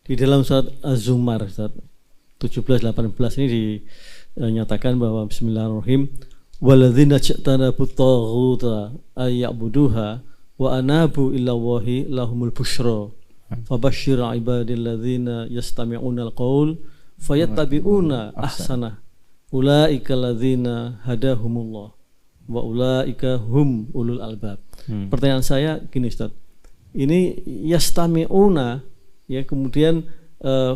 Di dalam surat Az-Zumar 17-18 ini dinyatakan bahwa bismillahirrahmanirrahim waladzina ja'tanabu taghuta ayya'buduha wa anabu ilallahi lahumul busyra fabashshir ibadilladzina yastami'una al-qaul fayattabi'una ahsana ulaika alladzina hadahumullah wa ulaika hum ulul albab. Pertanyaan saya gini Ustaz, ini yastami'una ya, kemudian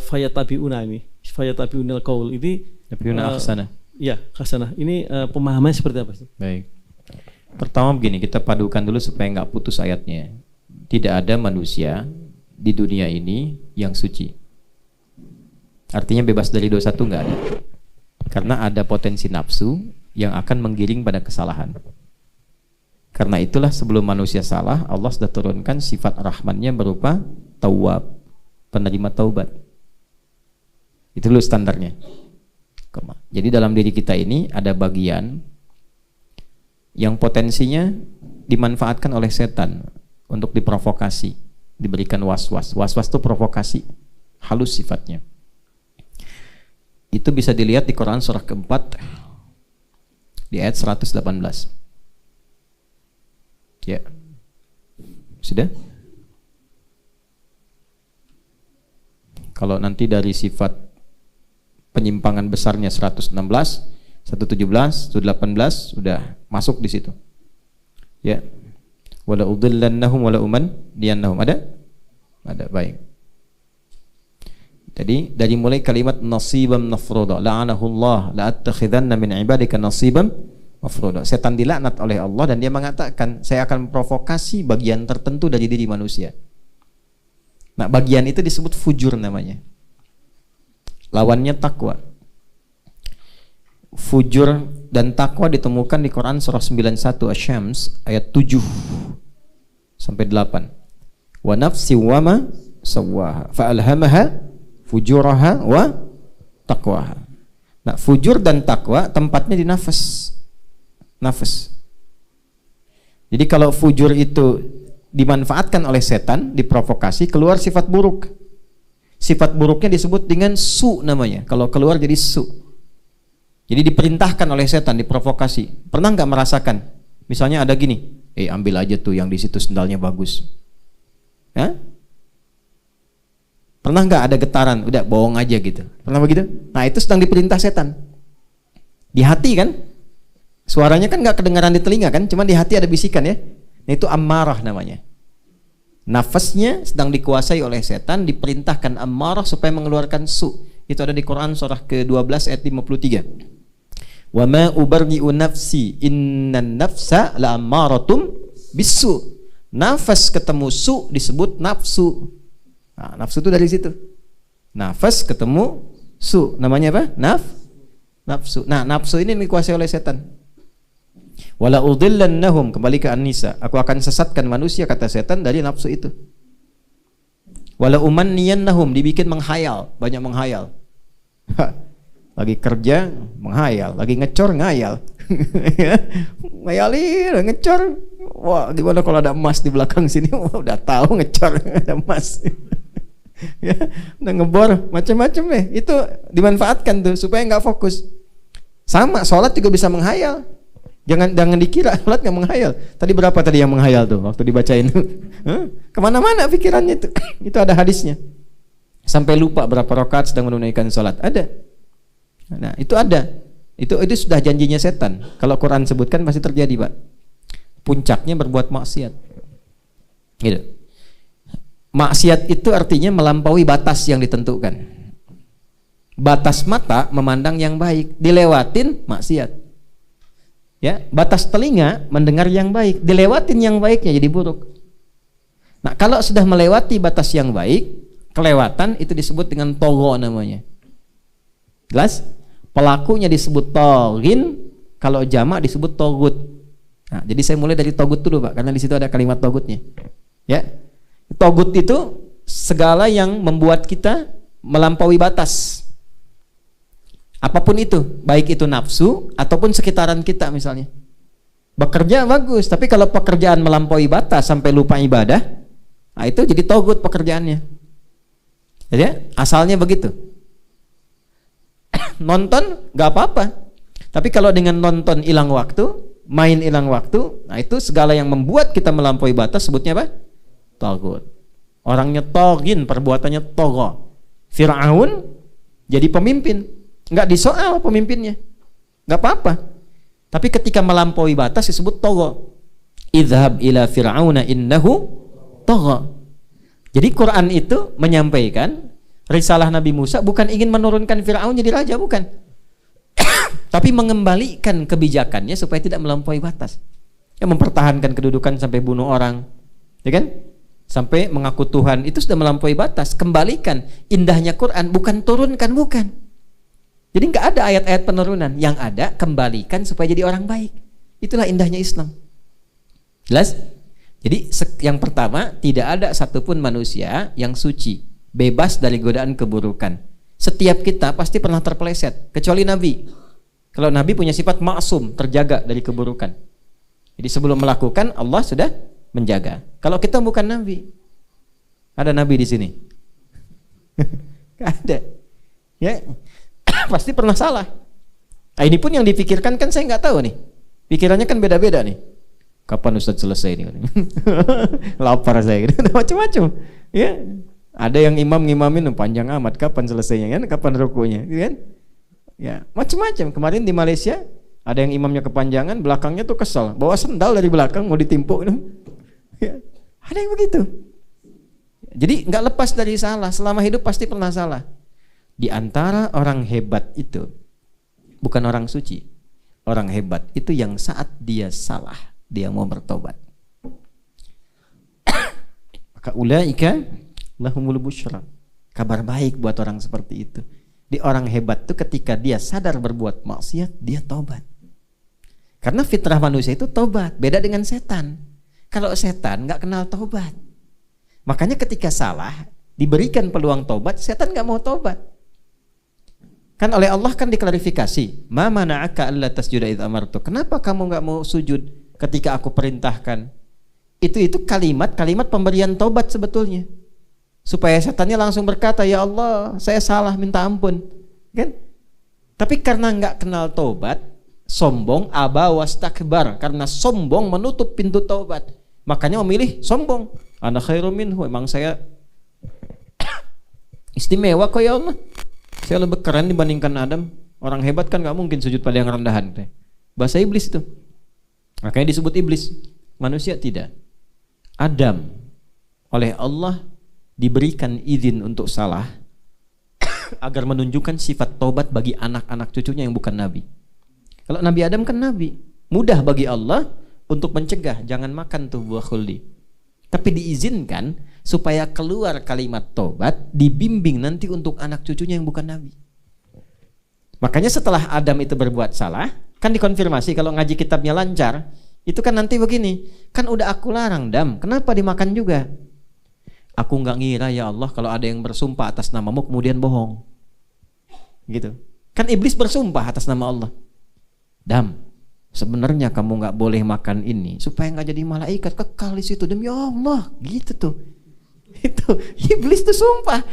fayatabiuna ini fayatabiunal qaul ini tabiuna ahsana. Ya, hasanah. Ini pemahamannya seperti apa sih? Baik. Pertama begini, kita padukan dulu supaya nggak putus ayatnya. Tidak ada manusia di dunia ini yang suci. Artinya bebas dari dosa itu nggak ada. Karena ada potensi nafsu yang akan menggiring pada kesalahan. Karena itulah sebelum manusia salah, Allah sudah turunkan sifat rahmannya berupa tawwab, penerima taubat. Itu dulu standarnya. Jadi dalam diri kita ini ada bagian yang potensinya dimanfaatkan oleh setan untuk diprovokasi, diberikan was-was. Was-was itu provokasi, halus sifatnya. Itu bisa dilihat di Quran surah keempat di ayat 118. Ya. Sudah? Kalau nanti dari sifat penyimpangan besarnya 116, 117, 118 sudah masuk di situ. Ya. Wala udillannahum wala umanniyannahum. Ada? Ada, baik. Jadi dari mulai kalimat nasiban mafruḍa, la'anahullah la'attakhidanna min ibadika nasiban mafruḍa. Setan dilaknat oleh Allah dan dia mengatakan, saya akan memprovokasi bagian tertentu dari diri manusia. Nah, bagian itu disebut fujur namanya. Lawannya takwa. Fujur dan takwa ditemukan di Quran surah 91 Asy-Syams ayat 7 sampai 8. Wa nafsi wa ma sawwaha fa alhamaha fujuraha wa taqwaha. Nah, fujur dan takwa tempatnya di nafas. Nafas. Jadi kalau fujur itu dimanfaatkan oleh setan, diprovokasi, keluar sifat buruk. Sifat buruknya disebut dengan su namanya. Kalau keluar jadi su. Jadi diperintahkan oleh setan, diprovokasi. Pernah nggak merasakan? Misalnya ada gini, ambil aja tuh yang di situ sendalnya bagus. Ya? Pernah nggak ada getaran? Udah bohong aja gitu. Pernah begitu? Nah, itu sedang diperintah setan. Di hati kan? Suaranya kan nggak kedengaran di telinga kan? Cuma di hati ada bisikan ya. Nah, itu ammarah namanya. Nafasnya sedang dikuasai oleh setan, diperintahkan ammarah supaya mengeluarkan su. Itu ada di Quran surah ke-12 ayat 53. Wa ma ubarri'u nafsi innan nafsa la'ammaratum bisu. Nafas ketemu su disebut nafsu. Nah, nafsu itu dari situ. Nafas ketemu su, namanya apa? Nafsu. Nah, nafsu ini dikuasai oleh setan. Wala udillannahum, kembali ke An-Nisa, aku akan sesatkan manusia, kata setan, dari nafsu itu. Wala umanniyannahum, dibikin menghayal, banyak menghayal. Lagi kerja menghayal, lagi ngecor ngayal. Ngayalin, ngecor. Wah, gimana kalau ada emas di belakang sini? Wah, udah tahu ngecor ada emas. Ya, udah ngebor macam-macam deh. Itu dimanfaatkan tuh supaya nggak fokus. Sama, sholat juga bisa menghayal. Jangan dikira sholat nggak menghayal. Tadi berapa tadi yang menghayal tuh waktu dibacain? Kemana-mana pikirannya itu. Itu ada hadisnya. Sampai lupa berapa rakaat sedang menunaikan sholat. Ada. Nah, itu ada. Itu sudah janjinya setan. Kalau Quran sebutkan pasti terjadi, Pak. Puncaknya berbuat maksiat. Gitu. Maksiat itu artinya melampaui batas yang ditentukan. Batas mata memandang yang baik, dilewatin maksiat. Ya, batas telinga mendengar yang baik, dilewatin yang baiknya jadi buruk. Nah, kalau sudah melewati batas yang baik, kelewatan, itu disebut dengan togo namanya. Jelas? Pelakunya disebut togin, kalau jamak disebut togut. Nah, jadi saya mulai dari togut dulu, Pak, karena di situ ada kalimat togutnya. Ya, togut itu segala yang membuat kita melampaui batas. Apapun itu, baik itu nafsu ataupun sekitaran kita misalnya. Bekerja bagus, tapi kalau pekerjaan melampaui batas sampai lupa ibadah, nah itu jadi togut pekerjaannya. Ya, asalnya begitu. Nonton nggak apa-apa. Tapi kalau dengan nonton hilang waktu, main hilang waktu, nah itu segala yang membuat kita melampaui batas sebutnya apa? Tagut. Orangnya togin, perbuatannya togo. Fir'aun jadi pemimpin, nggak disoal pemimpinnya, nggak apa-apa. Tapi ketika melampaui batas disebut togo. Idhab ila fir'auna innahu togo. Jadi Quran itu menyampaikan risalah Nabi Musa bukan ingin menurunkan Fir'aun jadi raja, bukan. Tapi mengembalikan kebijakannya supaya tidak melampaui batas. Ya, mempertahankan kedudukan sampai bunuh orang, ya kan? Sampai mengaku Tuhan, itu sudah melampaui batas. Kembalikan. Indahnya Quran bukan turunkan, bukan. Jadi nggak ada ayat-ayat penurunan. Yang ada kembalikan supaya jadi orang baik. Itulah indahnya Islam. Jelas? Jadi yang pertama, tidak ada satupun manusia yang suci, bebas dari godaan keburukan. Setiap kita pasti pernah terpeleset, kecuali Nabi. Kalau Nabi punya sifat maksum, terjaga dari keburukan. Jadi sebelum melakukan, Allah sudah menjaga. Kalau kita bukan Nabi, ada Nabi di sini? Gak ada. Ya, pasti pernah salah. Nah, ini pun yang dipikirkan kan saya nggak tahu nih. Pikirannya kan beda-beda nih. Kapan Ustadz selesai ini? Lapar saya, macam-macam. Ya, ada yang imamin panjang amat. Kapan selesainya? Kan? Kapan rukunya? Kan? Ya, macam-macam. Kemarin di Malaysia ada yang imamnya kepanjangan, belakangnya tuh kesel, bawa sendal dari belakang mau ditimpuk. Ya, ada yang begitu. Jadi nggak lepas dari salah. Selama hidup pasti pernah salah. Di antara orang hebat itu bukan orang suci. Orang hebat itu yang saat dia salah, dia mau bertobat. Maka ulaika lahumul busyra. Kabar baik buat orang seperti itu. Di orang hebat itu ketika dia sadar berbuat maksiat, dia tobat. Karena fitrah manusia itu tobat, beda dengan setan. Kalau setan nggak kenal tobat. Makanya ketika salah, diberikan peluang tobat, setan nggak mau tobat. Kan oleh Allah kan diklarifikasi, ma mana'aka alla tasjuda idz amartu. Kenapa kamu nggak mau sujud ketika aku perintahkan? Itu kalimat pemberian tobat sebetulnya. Supaya setannya langsung berkata, ya Allah, saya salah, minta ampun. Kan? Tapi karena nggak kenal tobat, sombong, aba wastakbar. Karena sombong menutup pintu tobat. Makanya memilih sombong. Ana khairum minhu, emang saya istimewa kok ya Allah. Saya lebih keren dibandingkan Adam. Orang hebat kan nggak mungkin sujud pada yang rendahan. Bahasa iblis itu. Makanya disebut iblis. Manusia tidak. Adam oleh Allah diberikan izin untuk salah agar menunjukkan sifat taubat bagi anak-anak cucunya yang bukan nabi. Kalau Nabi Adam kan nabi, mudah bagi Allah untuk mencegah jangan makan tuh buah khuldi. Tapi diizinkan supaya keluar kalimat taubat, dibimbing nanti untuk anak cucunya yang bukan nabi. Makanya setelah Adam itu berbuat salah, kan dikonfirmasi kalau ngaji kitabnya lancar, itu kan nanti begini, kan udah aku larang Adam, kenapa dimakan juga? Aku nggak ngira ya Allah kalau ada yang bersumpah atas namamu kemudian bohong. Gitu. Kan iblis bersumpah atas nama Allah. Dam, sebenarnya kamu nggak boleh makan ini supaya nggak jadi malaikat kekal di situ demi Allah. Gitu tuh. Itu iblis tuh sumpah.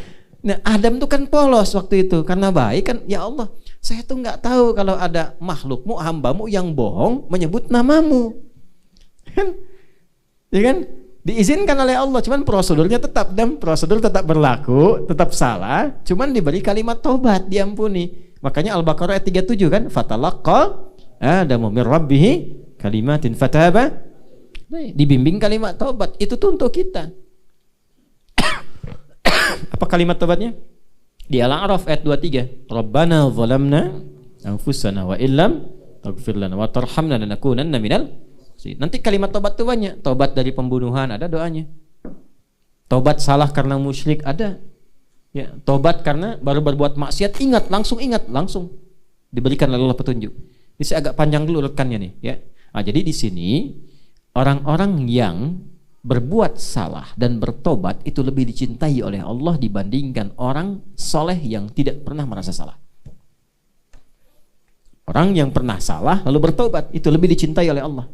Nah, Adam tuh kan polos waktu itu karena baik kan, ya Allah, saya tuh nggak tahu kalau ada makhlukmu, hambamu yang bohong menyebut namamu. Kan? Ya kan? Diizinkan oleh Allah, cuman prosedurnya tetap prosedur tetap berlaku, tetap salah, cuman diberi kalimat taubat, diampuni. Makanya Al-Baqarah ayat 37 kan, fatalaqqa Adamu mir rabbih kalimatin fataba. Dibimbing kalimat taubat, itu tuh untuk kita. Apa kalimat taubatnya? Di Al-A'raf ayat 23, Rabbana zalamna anfusana wa illam taghfir lana wa tarhamna lanakunanna minal. Nanti kalimat tobat itu banyak. Tobat dari pembunuhan ada doanya. Tobat salah karena musyrik ada. Ya, tobat karena baru berbuat maksiat langsung diberikan oleh Allah petunjuk. Ini saya agak panjang dulu urutannya nih, ya. Nah, jadi di sini orang-orang yang berbuat salah dan bertobat itu lebih dicintai oleh Allah dibandingkan orang soleh yang tidak pernah merasa salah. Orang yang pernah salah lalu bertobat itu lebih dicintai oleh Allah.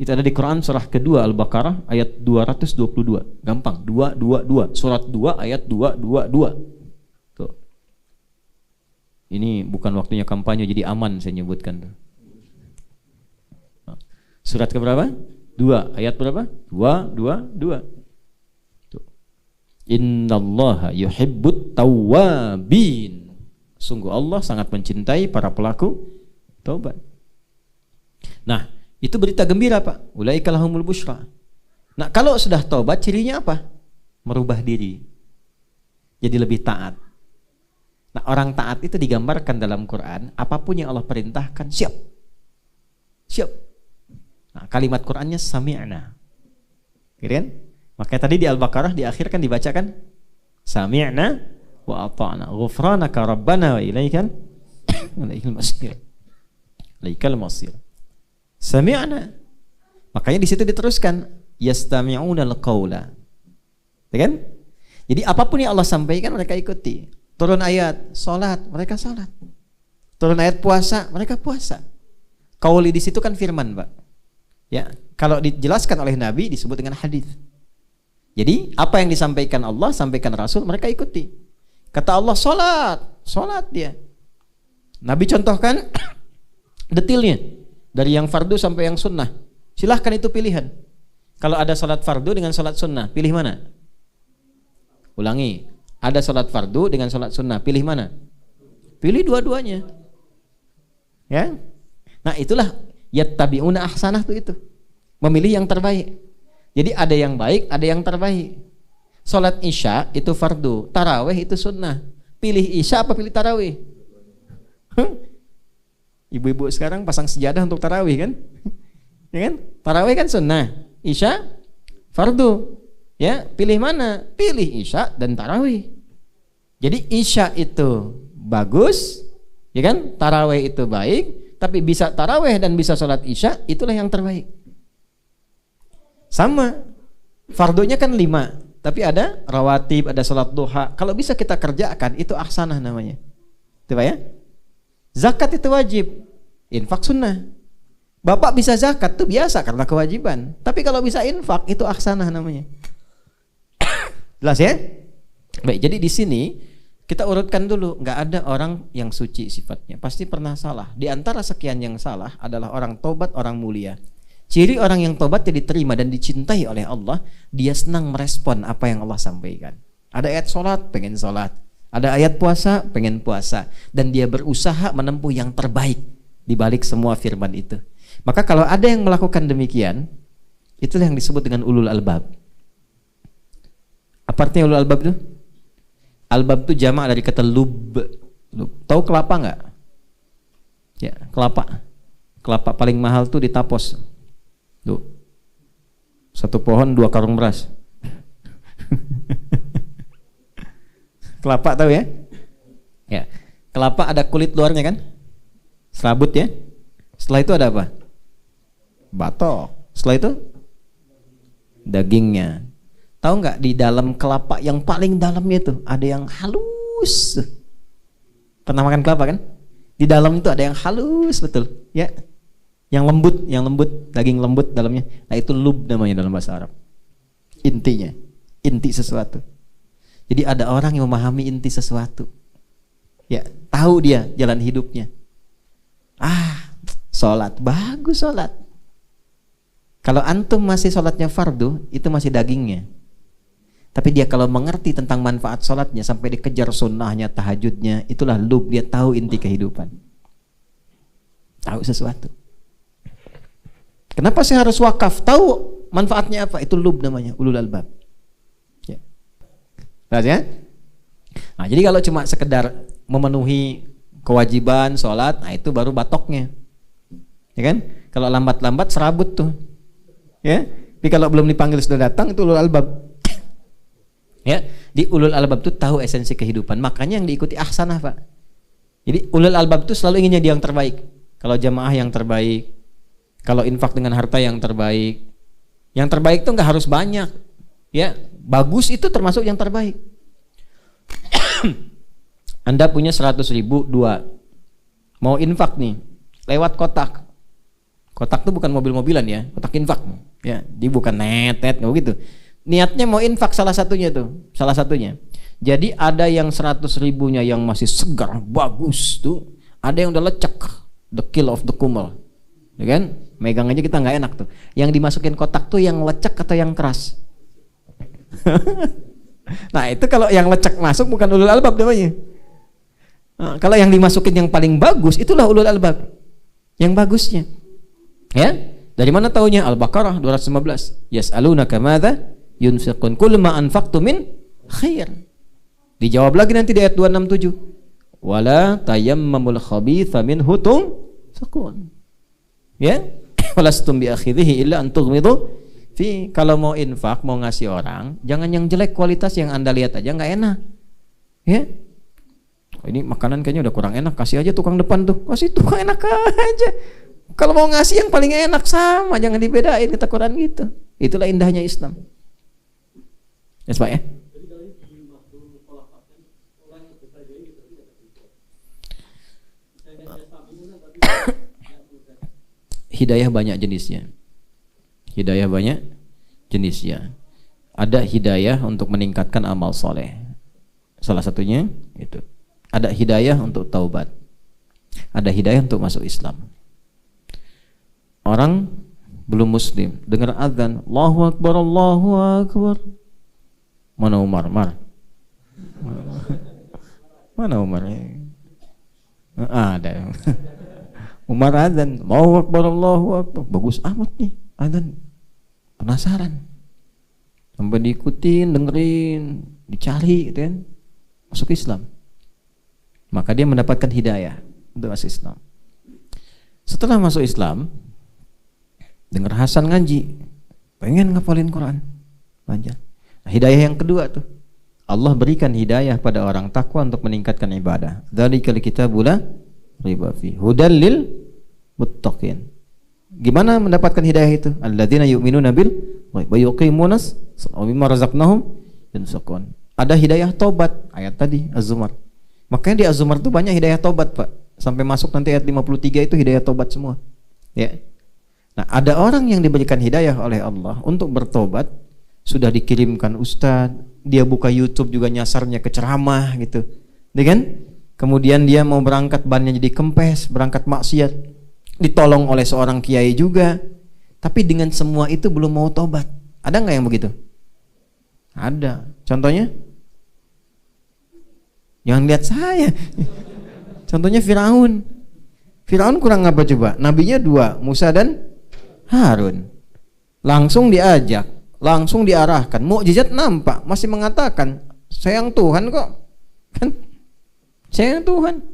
Itu ada di Quran surah kedua Al-Baqarah ayat 222. Gampang, 222. Surat 2 ayat 222. Tuh. Ini bukan waktunya kampanye, jadi aman saya nyebutkan tuh. Surat ke berapa? 2 ayat berapa? 222. Tuh. Innallaha yuhibbut tawwabin. Sungguh Allah sangat mencintai para pelaku taubat. Nah, itu berita gembira, Pak. Ulaika lahumul busyra. Nah, kalau sudah taubat cirinya apa? Merubah diri. Jadi lebih taat. Nah, orang taat itu digambarkan dalam Quran, apapun yang Allah perintahkan, siap. Siap. Nah, kalimat Qurannya sami'na. Gitu kan? Makanya tadi di Al-Baqarah di akhir kan dibacakan sami'na wa ata'na. Ghufranaka rabbana wa ilaikal masir. Ilaikal masir. Sami'na. Makanya di situ diteruskan yastami'una al-qaula. Ya kan? Jadi apapun yang Allah sampaikan mereka ikuti. Turun ayat salat, mereka salat. Turun ayat puasa, mereka puasa. Qauli di situ kan firman, Pak. Ya, kalau dijelaskan oleh Nabi disebut dengan hadis. Jadi apa yang disampaikan Allah, sampaikan Rasul, mereka ikuti. Kata Allah salat, salat dia. Nabi contohkan detailnya. Dari yang fardu sampai yang sunnah. Silahkan itu pilihan. Kalau ada salat fardu dengan salat sunnah, pilih mana? Ulangi. Ada salat fardu dengan salat sunnah, pilih mana? Pilih dua-duanya. Ya. Nah, itulah yattabi'una ahsanah itu. Memilih yang terbaik. Jadi ada yang baik, ada yang terbaik. Salat Isya itu fardu, tarawih itu sunnah. Pilih Isya apa pilih tarawih? Ibu-ibu sekarang pasang sejadah untuk tarawih kan? Ya kan? Tarawih kan sunnah, Isya fardu. Ya, pilih mana? Pilih Isya dan tarawih. Jadi Isya itu bagus, ya kan? Tarawih itu baik, tapi bisa tarawih dan bisa sholat Isya, itulah yang terbaik. Sama, fardunya kan 5, tapi ada rawatib, ada sholat duha. Kalau bisa kita kerjakan, itu ahsanah namanya. Itu Pak ya? Zakat itu wajib, infak sunnah. Bapak bisa zakat itu biasa karena kewajiban. Tapi kalau bisa infak itu ahsanah namanya. Jelas ya? Baik, jadi di sini kita urutkan dulu, nggak ada orang yang suci sifatnya. Pasti pernah salah. Di antara sekian yang salah adalah orang tobat, orang mulia. Ciri orang yang tobat yang diterima dan dicintai oleh Allah, dia senang merespon apa yang Allah sampaikan. Ada ayat sholat, pengen sholat. Ada ayat puasa, pengen puasa. Dan dia berusaha menempuh yang terbaik di balik semua firman itu. Maka kalau ada yang melakukan demikian, itulah yang disebut dengan ulul albab. Apa artinya ulul albab itu? Albab itu jamak dari kata lub. Tahu kelapa nggak? Ya, kelapa. Kelapa paling mahal tuh di Tapos. Tuh. Satu pohon 2 karung beras. Kelapa tahu ya? Ya. Kelapa ada kulit luarnya kan? Serabut ya. Setelah itu ada apa? Batok. Setelah itu dagingnya. Tahu nggak di dalam kelapa yang paling dalamnya itu ada yang halus. Pernah makan kelapa kan? Di dalam itu ada yang halus betul, ya. Yang lembut, daging lembut dalamnya. Nah itu lub namanya dalam bahasa Arab. Intinya, inti sesuatu. Jadi ada orang yang memahami inti sesuatu. Ya, tahu dia jalan hidupnya. Sholat, bagus sholat. Kalau antum masih sholatnya fardu, itu masih dagingnya. Tapi dia kalau mengerti tentang manfaat sholatnya sampai dikejar sunnahnya, tahajudnya, itulah lub, dia tahu inti kehidupan. Tahu sesuatu. Kenapa saya harus wakaf? Tahu manfaatnya apa? Itu lub namanya, ulul albab. Ya. Ya? Nah, jadi kalau cuma sekedar memenuhi kewajiban sholat, nah itu baru batoknya. Ya kan? Kalau lambat-lambat serabut tuh. Ya. Tapi kalau belum dipanggil sudah datang, itu ulul albab. Ya, di ulul albab itu tahu esensi kehidupan. Makanya yang diikuti ahsanah, Pak. Jadi ulul albab itu selalu inginnya dia yang terbaik. Kalau jamaah yang terbaik, kalau infak dengan harta yang terbaik. Yang terbaik itu nggak harus banyak. Ya, bagus itu termasuk yang terbaik. Anda punya 100.000, 2. Mau infak nih, lewat kotak Kotak tuh bukan mobil-mobilan ya, kotak infak. Ya, dia bukan net-net nggak begitu. Niatnya mau infak salah satunya tuh, salah satunya. Jadi ada yang 100.000-nya yang masih segar, bagus tuh. Ada yang udah lecek, the kill of the kumel. Ya kan? Megang aja kita nggak enak tuh. Yang dimasukin kotak tuh yang lecek atau yang keras? Nah itu kalau yang lecek masuk bukan ulul albab namanya. Nah, kalau yang dimasukin yang paling bagus itulah ulul albab. Yang bagusnya. Ya? Dari mana taunya? Al-Baqarah 215. Yas'alunaka madza yunfiqun qul ma anfaqtum min khair. Dijawab lagi nanti di ayat 267. Wala tayammamul khabitha minhu tunfiqun. Ya? Walastum bi akhidhihi illa an tughmidu fi. Kalau mau infak, mau ngasih orang, jangan yang jelek kualitas, yang Anda lihat aja nggak enak. Ya? Oh, ini makanan kayaknya udah kurang enak, kasih aja tukang depan tuh. Kasih tukang enak aja. Kalau mau ngasih yang paling enak sama, jangan dibedain, kata Quran gitu. Itulah indahnya Islam. Yes, Pak ya? Hidayah banyak jenisnya. Hidayah banyak jenisnya. Ada hidayah untuk meningkatkan amal soleh. Salah satunya itu. Ada hidayah untuk taubat. Ada hidayah untuk masuk Islam. Orang belum muslim, dengar azan, Allahu Akbar, Allahu Akbar. Mana Umar? Mana Umar? Ada. Umar azan, Allahu Akbar, Allahu Akbar. Bagus amat nih azan. Penasaran. Sampai diikutin, dengerin, dicari gitu kan. Masuk Islam. Maka dia mendapatkan hidayah untuk masuk Islam. Setelah masuk Islam, dengar Hasan ngaji, pengen ngapalin Quran, belajar. Nah, hidayah yang kedua tuh, Allah berikan hidayah pada orang takwa untuk meningkatkan ibadah. Dzalikal kitabu la raiba fi hudal lil muttaqin. Gimana mendapatkan hidayah itu? Alladzina yu'minuna bil wa yuqimunas wa mimma razaqnahum yunfiqun. Ada hidayah tobat, ayat tadi Az-Zumar. Makanya di Az-Zumar itu banyak hidayah tobat, Pak. Sampai masuk nanti ayat 53 itu hidayah tobat semua. Ya. Nah, ada orang yang diberikan hidayah oleh Allah untuk bertobat, sudah dikirimkan ustadz, dia buka YouTube juga nyasarnya ke ceramah gitu. Ya kan? Kemudian dia mau berangkat bannya jadi kempes, berangkat maksiat, ditolong oleh seorang kiai juga. Tapi dengan semua itu belum mau tobat. Ada nggak yang begitu? Ada. Contohnya? Jangan lihat saya. Contohnya Firaun. Firaun kurang apa coba? Nabinya 2, Musa dan Harun. Langsung diajak, langsung diarahkan. Mukjizat nampak, masih mengatakan, sayang Tuhan kok. Kan? Sayang Tuhan.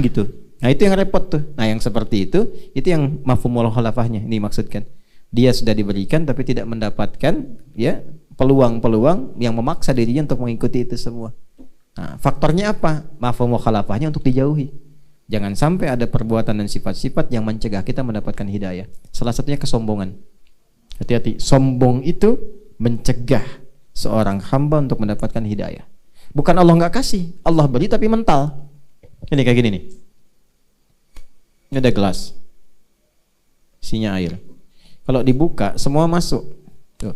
Gitu. Nah, itu yang repot tuh. Nah, yang seperti itu yang mafhumul khalafahnya. Ini maksudkan. Dia sudah diberikan tapi tidak mendapatkan ya peluang-peluang yang memaksa dirinya untuk mengikuti itu semua. Nah, faktornya apa? Mafhumul khalafahnya untuk dijauhi. Jangan sampai ada perbuatan dan sifat-sifat yang mencegah kita mendapatkan hidayah. Salah satunya kesombongan. Hati-hati, sombong itu mencegah seorang hamba untuk mendapatkan hidayah. Bukan Allah nggak kasih, Allah beri tapi mental. Ini kayak gini nih. Ini ada gelas, isinya air. Kalau dibuka semua masuk. Tuh.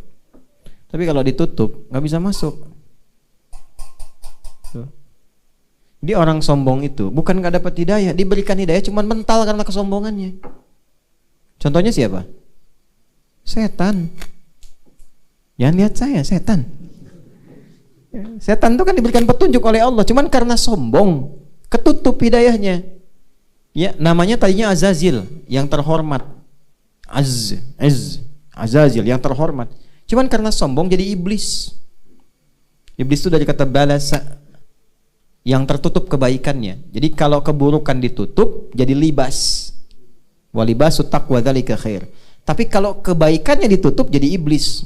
Tapi kalau ditutup nggak bisa masuk. Tuh. Dia orang sombong itu bukan nggak dapat hidayah, diberikan hidayah cuman mental karena kesombongannya. Contohnya siapa? Setan. Jangan lihat saya, setan. Setan itu kan diberikan petunjuk oleh Allah, cuman karena sombong ketutup hidayahnya. Ya, namanya tadinya Azazil, yang terhormat. Azazil yang terhormat. Cuman karena sombong jadi iblis. Iblis itu dari kata balasa, yang tertutup kebaikannya. Jadi kalau keburukan ditutup jadi libas. Walibasu taqwa dzalika khair. Tapi kalau kebaikannya ditutup jadi iblis.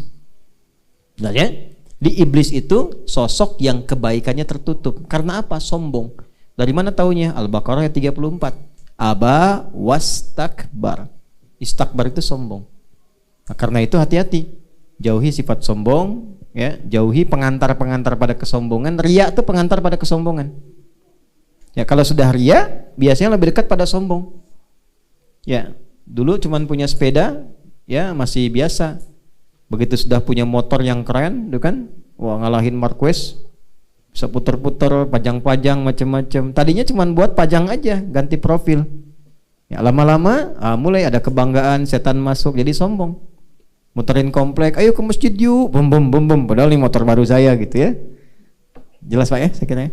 Nah, ya? Di iblis itu sosok yang kebaikannya tertutup. Karena apa? Sombong. Dari mana taunya? Al-Baqarah ayat 34. Aba wastakbar. Istakbar itu sombong. Nah, karena itu hati-hati. Jauhi sifat sombong, ya, jauhi pengantar-pengantar pada kesombongan. Riya itu pengantar pada kesombongan. Ya, kalau sudah riya, biasanya lebih dekat pada sombong. Ya, Dulu cuman punya sepeda, ya masih biasa. Begitu sudah punya motor yang keren, itu kan, wah ngalahin Marquez, bisa puter-puter, pajang-pajang macam-macam. Tadinya cuman buat pajang aja, ganti profil. Ya lama-lama, mulai ada kebanggaan, setan masuk, jadi sombong. Muterin komplek, ayo ke masjid yuk, bum bum bum bum. Padahal ini motor baru saya gitu ya. Jelas Pak ya, saya kira ya.